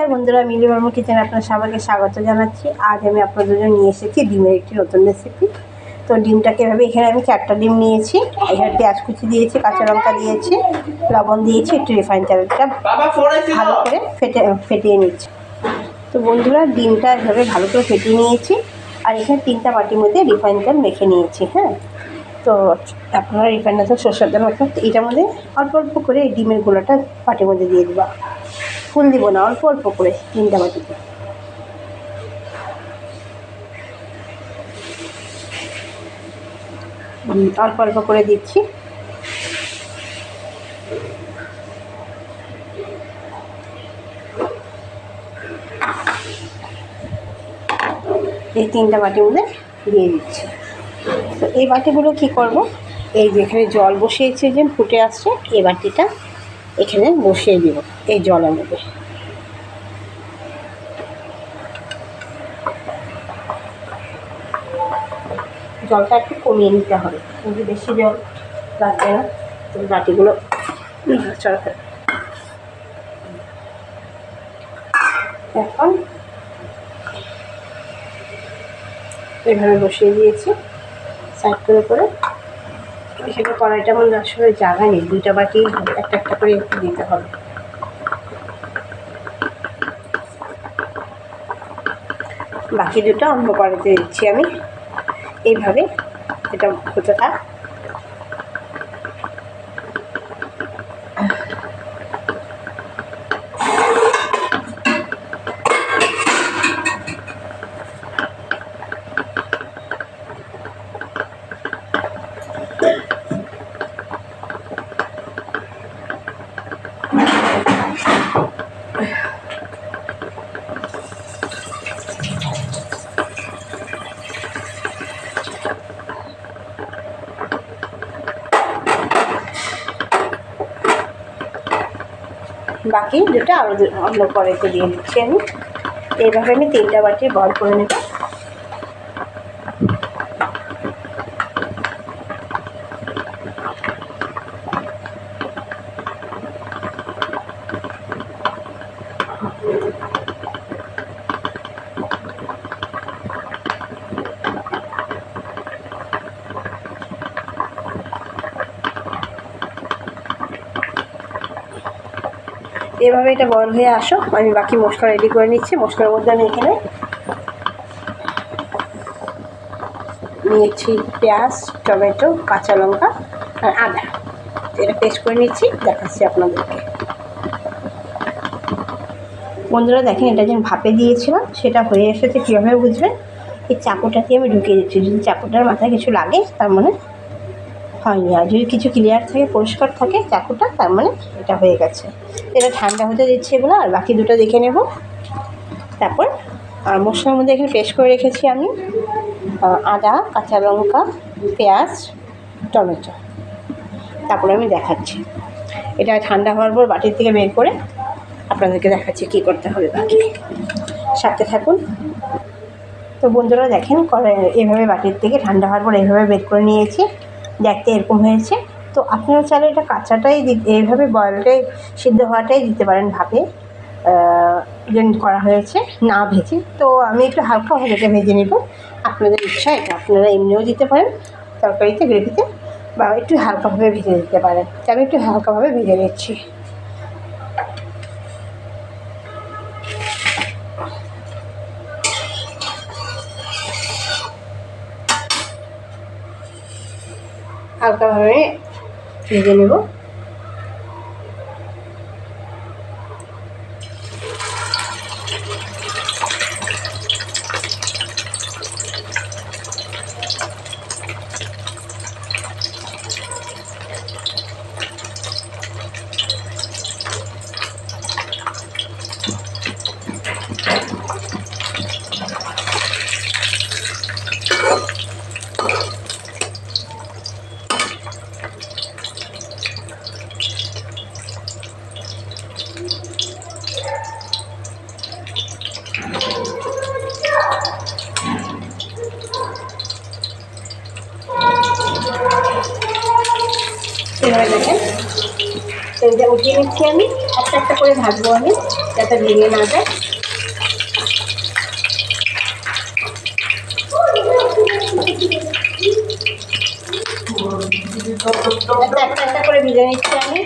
হ্যাঁ বন্ধুরা, মিলি বর্মা কিচেনে আপনার সবাইকে স্বাগত জানাচ্ছি। আজ আমি আপনাদের জন্য নিয়ে এসেছি ডিমের একটি নতুন রেসিপি। তো ডিমটাকে এভাবে, এখানে আমি 4টা ডিম নিয়েছি, এখানে পেঁয়াজ কুচি দিয়েছি, কাঁচা লঙ্কা দিয়েছি, লবণ দিয়েছি, একটু রিফাইন তেলটা ভালো করে ফেটিয়ে নিচ্ছি। তো বন্ধুরা, ডিমটা এভাবে ভালো করে ফেটিয়ে নিয়েছি, আর এখানে 3টা বাটির মধ্যে রিফাইন তেল মেখে নিয়েছি। হ্যাঁ, তো আপনারা রিফাইন তেল, সরষের তেল মতো এটার মধ্যে অল্প অল্প করে এই ডিমের গুঁড়োটা বাটির মধ্যে দিয়ে দেবো। ফুল দিব না, অল্প অল্প করে 3টা বাটিতে। অল্প অল্প করে দিচ্ছি। এই 3টা বাটির মধ্যে দিয়ে দিচ্ছি। তো এই বাটিগুলো কি করব, এই যেখানে জল বসিয়েছি যে ফুটে আসছে, এই বাটিটা এখানে বসিয়ে দিব এই জলের মধ্যে। জলটা একটু কমিয়ে নিতে হবে, কিন্তু বেশি জল লাগবে না। তো বাটিগুলো এখন এভাবে বসিয়ে দিয়েছি সাইড করে করে। এখানে কড়াইটা আমার আসলে জায়গা নেই, 2টা বাটি একটা একটা করে দিতে হবে। বাকি 2টা অন্য কড়াইতে দিচ্ছি আমি। এইভাবে এটা হতে থাক। বাকি 2টা আরও অন্য কড়াইতে দিয়ে দিচ্ছি আমি। এইভাবে আমি 3টা বাটি বল করে নেব। এভাবে এটা বয়েল হয়ে আসো, আমি বাকি মশলা রেডি করে নিচ্ছি। মশলার মধ্যে আমি এখানে নিয়েছি পেঁয়াজ, টমেটো, কাঁচা লঙ্কা আর আদা। এটা পেস্ট করে নিচ্ছি, দেখাচ্ছি আপনাদেরকে। বন্ধুরা দেখেন, এটা যেন ভাপে দিয়েছিলাম সেটা হয়ে এসেছে। কীভাবে বুঝবেন, এই চাকুটা দিয়ে আমি ঢুকিয়ে দিচ্ছি। যদি চাকুটার মাথায় কিছু লাগে তার মানে হয়নি, আর যদি কিছু ক্লিয়ার থাকে, পরিষ্কার থাকে চাকুটা, তার মানে এটা হয়ে গেছে। এটা ঠান্ডা হতে দিচ্ছি এগুলো, আর বাকি 2টা দেখে নেব। তারপর আর মশলার মধ্যে এখানে পেস্ট করে রেখেছি আমি আদা, কাঁচা লঙ্কা, পেঁয়াজ, টমেটো। তারপরে আমি দেখাচ্ছি। এটা ঠান্ডা হওয়ার পর বাটির থেকে বের করে আপনাদেরকে দেখাচ্ছি কী করতে হবে বাকি। সাথে থাকুন। তো বন্ধুরা দেখেন, এভাবে বাটির থেকে ঠান্ডা হওয়ার পর এইভাবে বের করে নিয়েছি। দেখতে এরকম হয়েছে। তো আপনারা চাইলে এটা কাঁচাটাই এইভাবে বয়েলটাই, সিদ্ধ হওয়াটাই দিতে পারেন ভাপে করা হয়েছে, না ভেজে। তো আমি একটু হালকা এটা ভেজে নেব। আপনাদের ইচ্ছা, এটা আপনারা এমনিও দিতে পারেন তরকারিতে, গ্রেভিতে, বা একটু হালকাভাবে ভেজে দিতে পারেন। তো আমি একটু হালকাভাবে ভেজে নিচ্ছি। হালকাভাবে ভেজে নেব। এভাবে দেখেন, তো এটা উঠিয়ে নিচ্ছি আমি। একটা একটা করে ভাজবো আমি। যাতে ভেঙে না যায়। একটা একটা করে ভেজে নিচ্ছি আমি।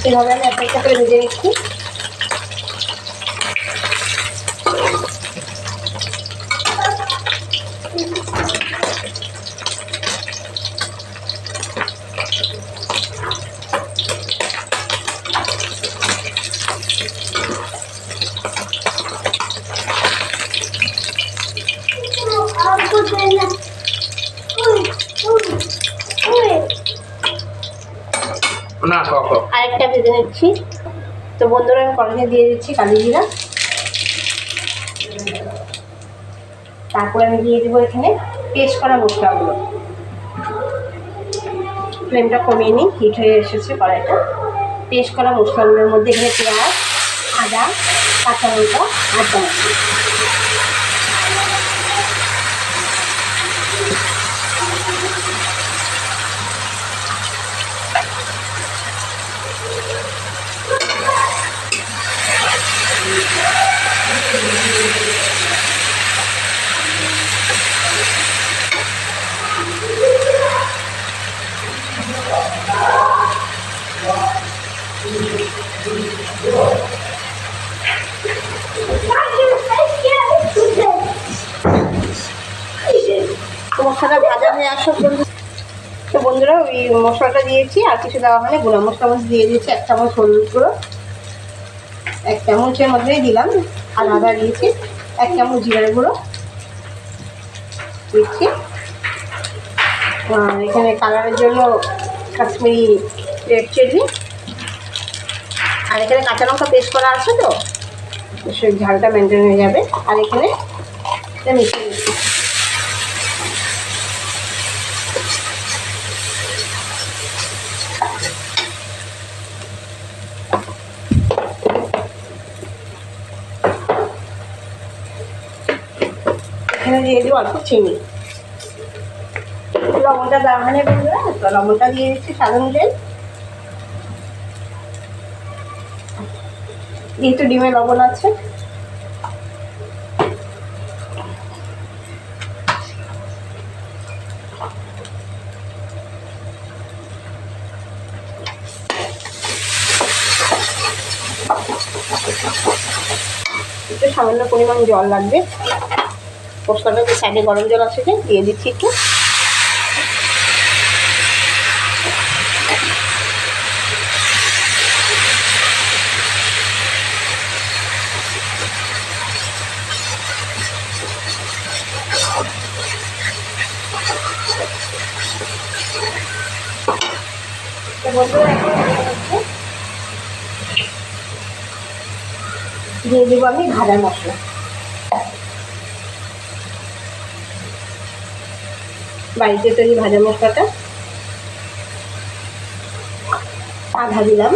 এভাবে আমি একটা একটা করে ভেজে নিচ্ছি। আরেকটা ভেজে নিচ্ছি। তো বন্ধুরা আমি কড়াইতে দিয়ে দিচ্ছি কালি জিরা, তারপরে আমি দিয়ে দেবো এখানে পেস্ট করা মশলাগুলো। ফ্লেমটা কমিয়ে নিই, হিট হয়ে এসেছে কড়াইটা। পেস্ট করা মশলাগুলোর মধ্যে এখানে পেঁয়াজ, আদা, কাঁচা লঙ্কা আর টমেটো। মশলাটা ভাজা হয়ে আসুক বন্ধু। তো বন্ধুরা ওই মশলাটা দিয়েছি, আর কিছু দেওয়া হয়নি। গুঁড়া মশলা দিয়ে দিয়েছি 1 চামচ হলুদ গুঁড়ো, 1 চামচের মধ্যেই দিলাম। আর আদা দিয়েছি 1 চামচ জিরার গুঁড়ো দিচ্ছি। আর এখানে কালারের জন্য কাশ্মীরি রেড চিলি। আর এখানে কাঁচা লঙ্কা পেস্ট করা আছে, তো সেই ঝালটা মেনটেন হয়ে যাবে। আর এখানে মিশিয়ে দিচ্ছি। এখানে দিয়ে দেবো অল্প চিনি। লবণটা দেওয়া হয়নি বন্ধুরা, তো লবণটা দিয়ে দিচ্ছি স্বাদ অনুযায়ী। যেহেতু ডিমে লবণ আছে। একটু সামান্য পরিমাণ জল লাগবে। মশলাটা যে সাইডে গরম জল আছে যে দিয়ে দিচ্ছি একটু। দিয়ে দেবো আমি ভাজা মশলা। বাড়িতে তৈরি ভাজা মশলাটা আধা দিলাম।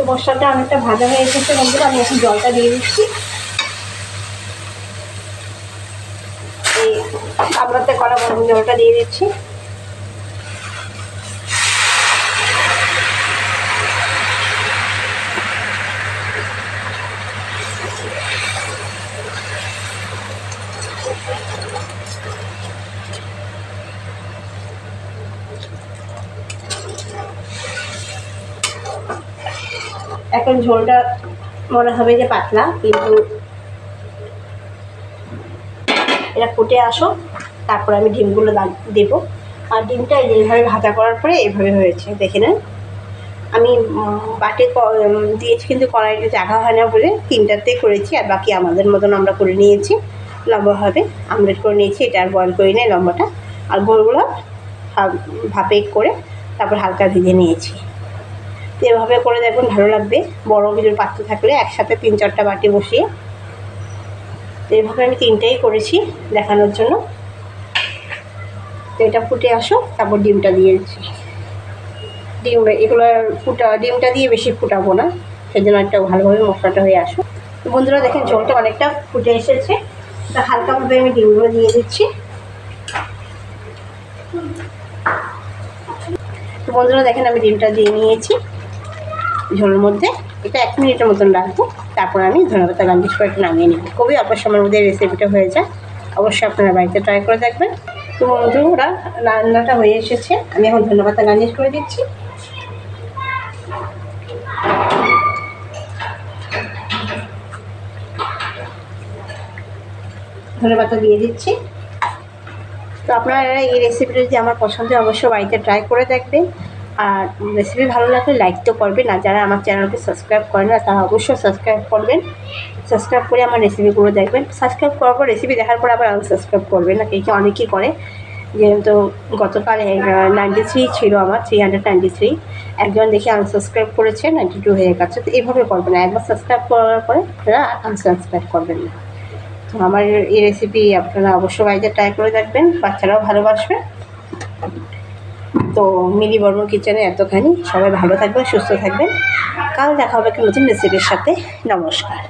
তো মশলাটা অনেকটা ভাজা হয়ে এসেছে বন্ধুরা, আমি এখন জলটা দিয়ে দিচ্ছি। এই আমরাতে করা গরম জলটা দিয়ে দিচ্ছি। এখন ঝোলটা মনে হবে যে পাতলা, কিন্তু এটা ফুটে আসো, তারপর আমি ডিমগুলো দেবো। আর ডিমটা এইভাবে ভাজা করার পরে এইভাবে হয়েছে, দেখে নেন। আমি বাটে দিয়েছি কিন্তু কড়াইতে জায়গা হয় না বলে 3টাতেই করেছি, আর বাকি আমাদের মতন আমরা করে নিয়েছি লম্বাভাবে আমলেট করে নিয়েছি। এটা আর বয়েল করে নিয়ে লম্বাটা আর গোলগুলো ভাপে করে তারপর হালকা ভেজে নিয়েছি। তো এভাবে করে দেখুন, ভালো লাগবে। বড় কিছুর পাত্র থাকলে একসাথে 3-4টা বাটি বসিয়ে, তো এইভাবে আমি 3টাই করেছি দেখানোর জন্য। তো এটা ফুটে আসো, তারপর ডিমটা দিয়েছি। এগুলো ডিমটা দিয়ে বেশি ফুটাবো না, সেই জন্য একটা ভালোভাবে মশলাটা হয়ে আসো। তো বন্ধুরা দেখেন ঝোলটা অনেকটা ফুটে এসেছে, তা হালকাভাবে আমি ডিমগুলো দিয়ে দিচ্ছি। তো বন্ধুরা দেখেন আমি ডিমটা দিয়ে নিয়েছি ঝোলের মধ্যে। এটা 1 মিনিটের মতন রাখবো, তারপর আমি ধনেপাতা গার্নিশ করে নামিয়ে নিব। খুবই অল্প সময়ের মধ্যে রেসিপিটা হয়ে যায়, অবশ্যই আপনারা বাড়িতে ট্রাই করে দেখবেন। তো বন্ধুরা রান্নাটা হয়ে এসেছে, আমি এখন ধনেপাতা গার্নিশ করে দিচ্ছি। ধনেপাতা দিয়ে দিচ্ছি। তো আপনারা এই রেসিপিটা যদি আমার পছন্দ হয় অবশ্যই বাড়িতে ট্রাই করে দেখবেন। আর রেসিপি ভালো লাগলে লাইক তো করবেন, আর যারা আমার চ্যানেলকে সাবস্ক্রাইব করেন না তারা অবশ্যই সাবস্ক্রাইব করবেন। সাবস্ক্রাইব করে আমার রেসিপিগুলো দেখবেন। সাবস্ক্রাইব করার পর রেসিপি দেখার পর আবার আনসাবস্ক্রাইব করবেন না, কে অনেকেই করে। যেহেতু গতকাল 93 ছিল আমার, 393, একজন দেখে আনসাবস্ক্রাইব করেছে, 92 হয়ে গেছে। তো এইভাবে করবেন না, একবার সাবস্ক্রাইব করার পরে আপনারা আনসাবস্ক্রাইব করবেন না। তো আমার এই রেসিপি আপনারা অবশ্যই বাড়িতে ট্রাই করে দেখবেন, বাচ্চারাও ভালোবাসবে। তো মিলি বর্মন কিচেনে এতখানি, সবাই ভালো থাকবেন, সুস্থ থাকবেন। কাল দেখা হবে একটা নতুন রেসিপির সাথে। নমস্কার।